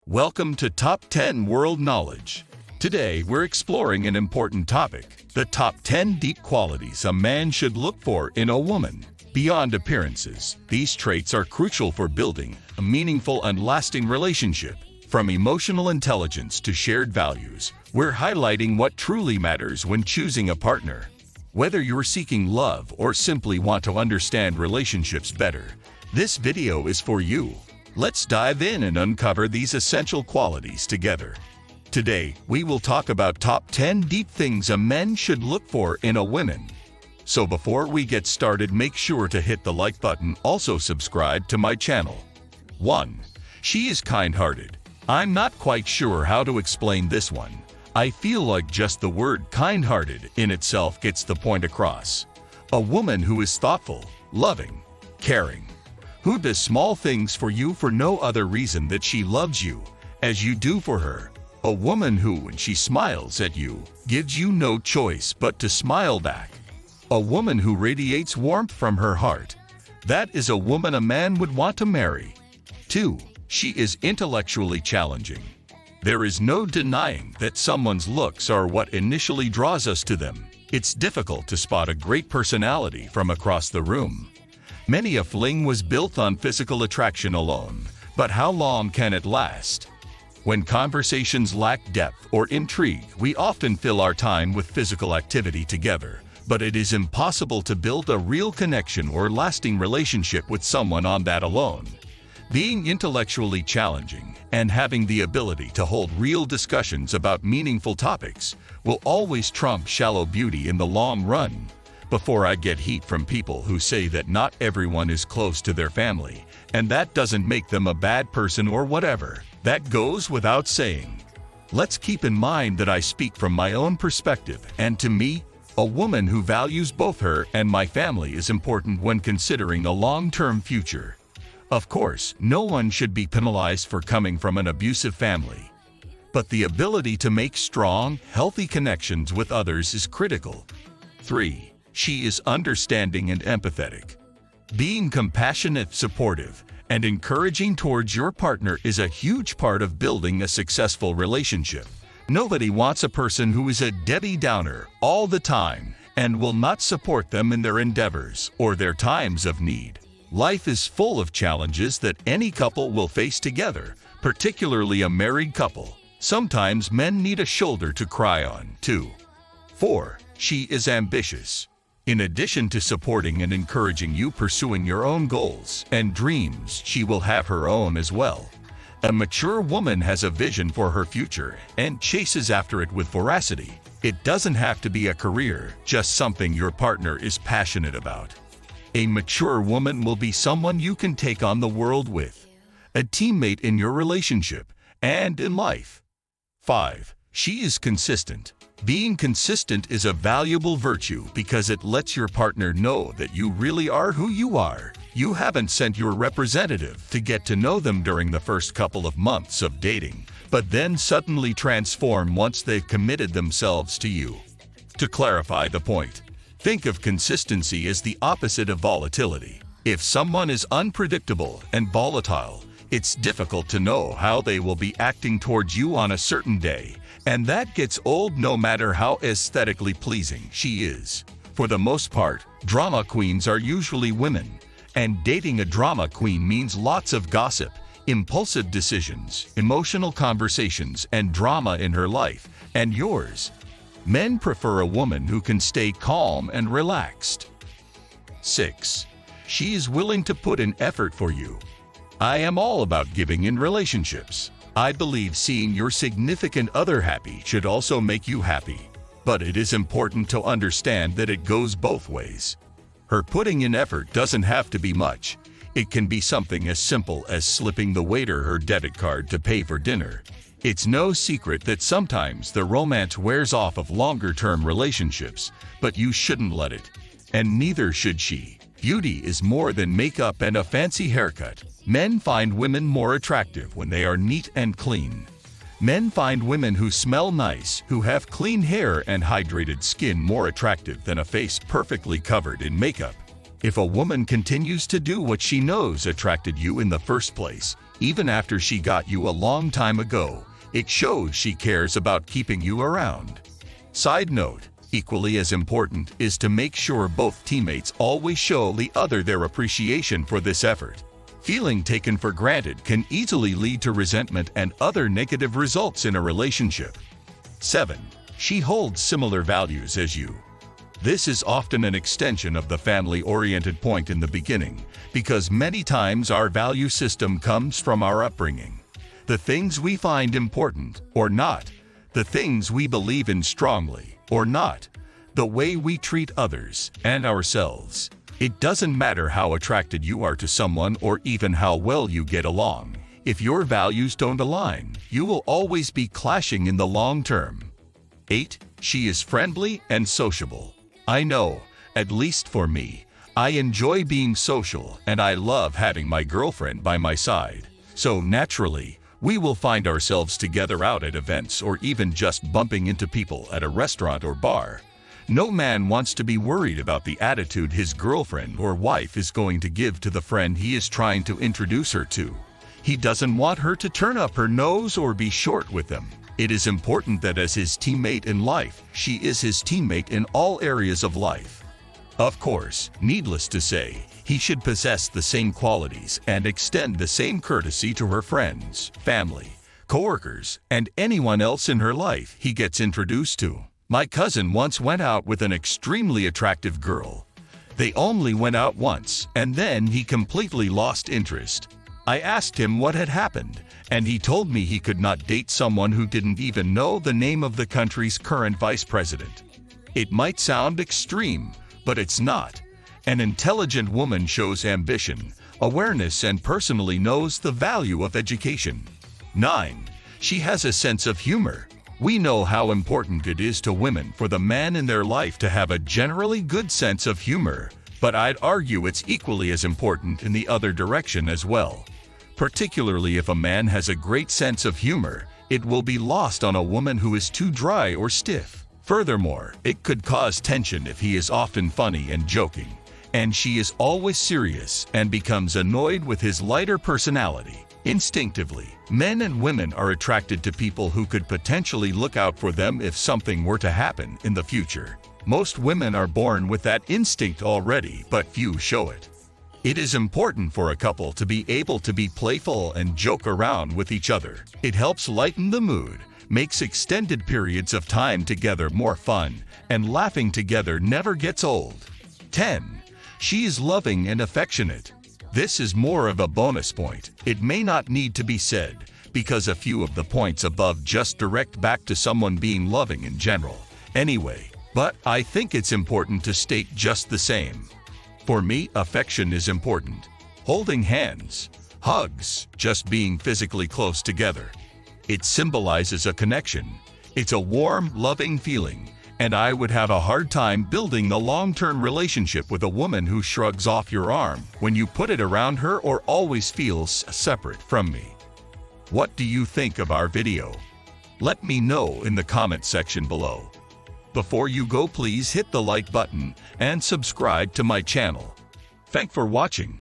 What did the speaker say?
Welcome to Top 10 World Knowledge. Today, we're exploring an important topic, the top 10 deep qualities a man should look for in a woman. Beyond appearances, these traits are crucial for building a meaningful and lasting relationship. From emotional intelligence to shared values, we're highlighting what truly matters when choosing a partner. Whether you're seeking love or simply want to understand relationships better, this video is for you. Let's dive in and uncover these essential qualities together. Today, we will talk about top 10 deep things a man should look for in a woman. So before we get started, make sure to hit the like button. Also subscribe to my channel. 1. She is kind-hearted. I'm not quite sure how to explain this one. I feel like just the word kind-hearted in itself gets the point across. A woman who is thoughtful, loving, caring, who does small things for you for no other reason that she loves you, as you do for her. A woman who, when she smiles at you, gives you no choice but to smile back. A woman who radiates warmth from her heart. That is a woman a man would want to marry. 2. She is intellectually challenging. There is no denying that someone's looks are what initially draws us to them. It's difficult to spot a great personality from across the room. Many a fling was built on physical attraction alone, but how long can it last? When conversations lack depth or intrigue, we often fill our time with physical activity together, but it is impossible to build a real connection or lasting relationship with someone on that alone. Being intellectually challenging and having the ability to hold real discussions about meaningful topics will always trump shallow beauty in the long run. Before I get heat from people who say that not everyone is close to their family, and that doesn't make them a bad person or whatever, that goes without saying. Let's keep in mind that I speak from my own perspective, and to me, a woman who values both her and my family is important when considering a long-term future. Of course, no one should be penalized for coming from an abusive family. But the ability to make strong, healthy connections with others is critical. 3. She is understanding and empathetic. Being compassionate, supportive, and encouraging towards your partner is a huge part of building a successful relationship. Nobody wants a person who is a Debbie Downer all the time and will not support them in their endeavors or their times of need. Life is full of challenges that any couple will face together, particularly a married couple. Sometimes men need a shoulder to cry on, too. 4. She is ambitious. In addition to supporting and encouraging you pursuing your own goals and dreams, she will have her own as well. A mature woman has a vision for her future and chases after it with voracity. It doesn't have to be a career, just something your partner is passionate about. A mature woman will be someone you can take on the world with, a teammate in your relationship and in life. 5. She is consistent. Being consistent is a valuable virtue because it lets your partner know that you really are who you are. You haven't sent your representative to get to know them during the first couple of months of dating, but then suddenly transform once they've committed themselves to you. To clarify the point, think of consistency as the opposite of volatility. If someone is unpredictable and volatile, it's difficult to know how they will be acting towards you on a certain day. And that gets old no matter how aesthetically pleasing she is. For the most part, drama queens are usually women, and dating a drama queen means lots of gossip, impulsive decisions, emotional conversations, and drama in her life and yours. Men prefer a woman who can stay calm and relaxed. 6. She is willing to put in effort for you. I am all about giving in relationships. I believe seeing your significant other happy should also make you happy, but it is important to understand that it goes both ways. Her putting in effort doesn't have to be much. It can be something as simple as slipping the waiter her debit card to pay for dinner. It's no secret that sometimes the romance wears off of longer-term relationships, but you shouldn't let it, and neither should she. Beauty is more than makeup and a fancy haircut. Men find women more attractive when they are neat and clean. Men find women who smell nice, who have clean hair and hydrated skin more attractive than a face perfectly covered in makeup. If a woman continues to do what she knows attracted you in the first place, even after she got you a long time ago. It shows she cares about keeping you around. Side note, equally as important is to make sure both teammates always show the other their appreciation for this effort. Feeling taken for granted can easily lead to resentment and other negative results in a relationship. 7. She holds similar values as you. This is often an extension of the family-oriented point in the beginning, because many times our value system comes from our upbringing. The things we find important or not, the things we believe in strongly or not, the way we treat others and ourselves. It doesn't matter how attracted you are to someone or even how well you get along. If your values don't align, you will always be clashing in the long term. 8. She is friendly and sociable. I know, at least for me, I enjoy being social and I love having my girlfriend by my side. So naturally, we will find ourselves together out at events or even just bumping into people at a restaurant or bar. No man wants to be worried about the attitude his girlfriend or wife is going to give to the friend he is trying to introduce her to. He doesn't want her to turn up her nose or be short with them. It is important that as his teammate in life, she is his teammate in all areas of life. Of course, needless to say, he should possess the same qualities and extend the same courtesy to her friends, family, coworkers, and anyone else in her life he gets introduced to. My cousin once went out with an extremely attractive girl. They only went out once, and then he completely lost interest. I asked him what had happened, and he told me he could not date someone who didn't even know the name of the country's current vice president. It might sound extreme, but it's not. An intelligent woman shows ambition, awareness, and personally knows the value of education. 9. She has a sense of humor. We know how important it is to women for the man in their life to have a generally good sense of humor, but I'd argue it's equally as important in the other direction as well. Particularly if a man has a great sense of humor, it will be lost on a woman who is too dry or stiff. Furthermore, it could cause tension if he is often funny and joking, and she is always serious and becomes annoyed with his lighter personality. Instinctively, men and women are attracted to people who could potentially look out for them if something were to happen in the future. Most women are born with that instinct already, but few show it. It is important for a couple to be able to be playful and joke around with each other. It helps lighten the mood, makes extended periods of time together more fun, and laughing together never gets old. 10. She is loving and affectionate. This is more of a bonus point. It may not need to be said, because a few of the points above just direct back to someone being loving in general. Anyway, but I think it's important to state just the same. For me, affection is important. Holding hands, hugs, just being physically close together. It symbolizes a connection. It's a warm, loving feeling, and I would have a hard time building a long-term relationship with a woman who shrugs off your arm when you put it around her or always feels separate from me. What do you think of our video? Let me know in the comment section below. Before you go, please hit the like button and subscribe to my channel. Thanks for watching.